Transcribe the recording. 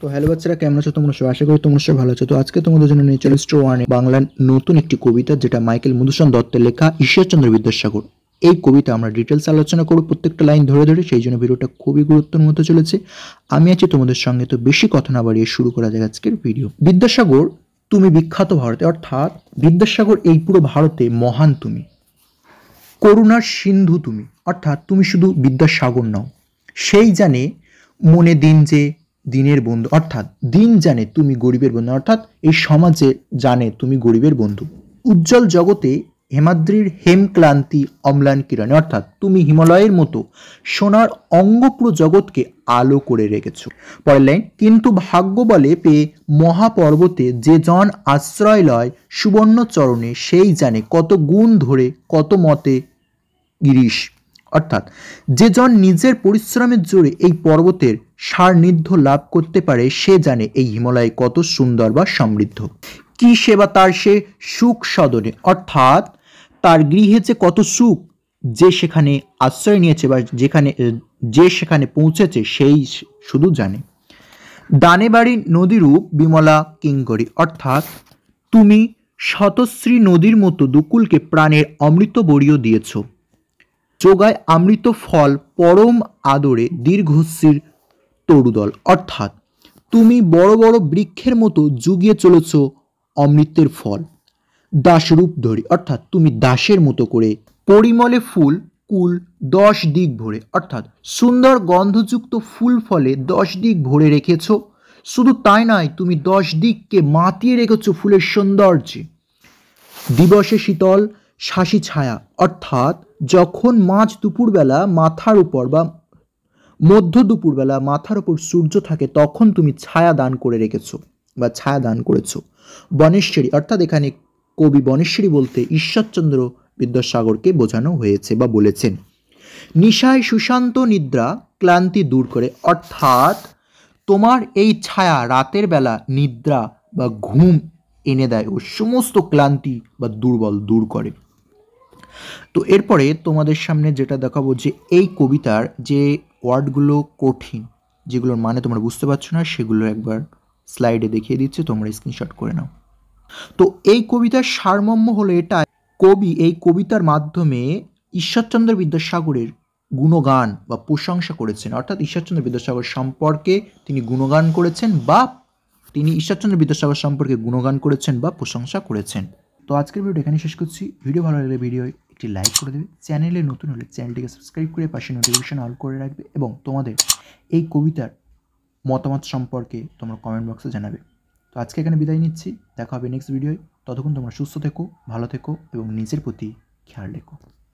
তো হ্যালো বাচ্চারা, কেমন আছো তোমরা সবাই? আশা করি তোমরা সবাই ভালো আছো। তো আজকে তোমাদের জন্য নিয়ে চলে এসেছি ওয়ানে বাংলার নতুন একটি কবিতা, যেটা মাইকেল মধুসূদন দত্তের লেখা ঈশ্বরচন্দ্র বিদ্যাসাগর। এই কবিতা আমরা ডিটেলস আলোচনা করব প্রত্যেকটা লাইন ধরে ধরে, সেই জন্য ভিডিওটা খুবই গুরুত্বপূর্ণ হতে চলেছে। আমি আছি তোমাদের সঙ্গে, তো বেশি কথা না বাড়িয়ে শুরু করা যাক আজকের ভিডিও। বিদ্যাসাগর তুমি বিখ্যাত ভারতে, অর্থাৎ বিদ্যাসাগর এই পুরো ভারতে মহান তুমি, করুণার সিন্ধু তুমি, অর্থাৎ তুমি শুধু বিদ্যাসাগর নও, সেই জানে মনে দিন যে দিনের বন্ধু, অর্থাৎ দিন জানে তুমি গরিবের বন্ধু, অর্থাৎ এই সমাজে জানে তুমি গরিবের বন্ধু। উজ্জ্বল জগতে হেমাদ্রির হেমক্লান্তি অম্লান কিরণে, অর্থাৎ তুমি হিমালয়ের মতো সোনার অঙ্গপুরো জগৎকে আলো করে রেখেছ। পরের লাইন, কিন্তু ভাগ্য বলে পেয়ে মহাপর্বতে যে জন আশ্রয় লয় সুবর্ণ চরণে, সেই জানে কত গুণ ধরে কত মতে গিরিশ, অর্থাৎ যে জন নিজের পরিশ্রমের জোরে এই পর্বতের সান্নিধ্য লাভ করতে পারে, সে জানে এই হিমালয় কত সুন্দর বা সমৃদ্ধ। কি সেবা তার সে সুখ সদনে, অর্থাৎ তার গৃহে যে কত সুখ, যে সেখানে আশ্রয় নিয়েছে বা যে সেখানে পৌঁছেছে সেই শুধু জানে। ডানে বাড়ি নদীরূপ বিমলা কিঙ্করী, অর্থাৎ তুমি শতশ্রী নদীর মতো দুকুলকে প্রাণের অমৃত বড়িও দিয়েছ, যোগায় অমৃত ফল পরম আদরে দীর্ঘশ্রীর তরুদল, অর্থাৎ তুমি বড় বড় বৃক্ষের মতো জুগিয়ে চলেছ অমৃতের ফল। দাসরূপ ধরি, অর্থাৎ তুমি দাসের মতো করে পরিমলে ফুল কুল 10 দিক ভরে, অর্থাৎ সুন্দর গন্ধযুক্ত ফুল ফলে 10 দিক ভরে রেখেছ। শুধু তাই নয়, তুমি 10 দিককে মাতিয়ে রেখেছ ফুলের সৌন্দর্যে। দিবসে শীতল শাসি ছায়া, অর্থাৎ যখন মাঝ দুপুরবেলা মাথার উপর বা মধ্য দুপুরবেলা মাথার উপর সূর্য থাকে, তখন তুমি ছায়া দান করে রেখেছো বা ছায়া দান করেছো। বনেশ্বরী, অর্থাৎ এখানে কবি বনেশ্বরী বলতে ঈশ্বরচন্দ্র বিদ্যাসাগরকে বোঝানো হয়েছে বা বলেছেন। নিশায় সুশান্ত নিদ্রা ক্লান্তি দূর করে, অর্থাৎ তোমার এই ছায়া রাতের বেলা নিদ্রা বা ঘুম এনে দেয় ও সমস্ত ক্লান্তি বা দুর্বল দূর করে। তো এরপরে তোমাদের সামনে যেটা দেখাবো, যে এই কবিতার যে ওয়ার্ডগুলো কঠিন, যেগুলোর মানে তোমরা বুঝতে পারছো না, সেগুলো একবার স্লাইডে দেখিয়ে দিচ্ছে, তোমরা স্ক্রিনশট করে নাও। তো এই কবিতার সারমর্ম হলো এটা, কবি এই কবিতার মাধ্যমে ঈশ্বরচন্দ্র বিদ্যাসাগরের গুণগান বা প্রশংসা করেছেন, অর্থাৎ ঈশ্বরচন্দ্র বিদ্যাসাগর সম্পর্কে তিনি গুণগান করেছেন বা তিনি ঈশ্বরচন্দ্র বিদ্যাসাগর সম্পর্কে গুণগান করেছেন বা প্রশংসা করেছেন। তো আজকের ভিডিও এখানে শেষ করছি। ভিডিও ভালো লাগলে ভিডিও একটি লাইক করে দেবে, চ্যানেলে নতুন হলে চ্যানেলটিকে সাবস্ক্রাইব করে পাশে নোটিফিকেশন অল করে রাখবে, এবং তোমাদের এই কবিতার মতামত সম্পর্কে তোমরা কমেন্ট বক্সে জানাবে। তো আজকে এখানে বিদায় নিচ্ছি, দেখা হবে নেক্সট ভিডিওয়। ততক্ষণ তোমরা সুস্থ থেকো, ভালো থেকো এবং নিজের প্রতি খেয়াল রেখো।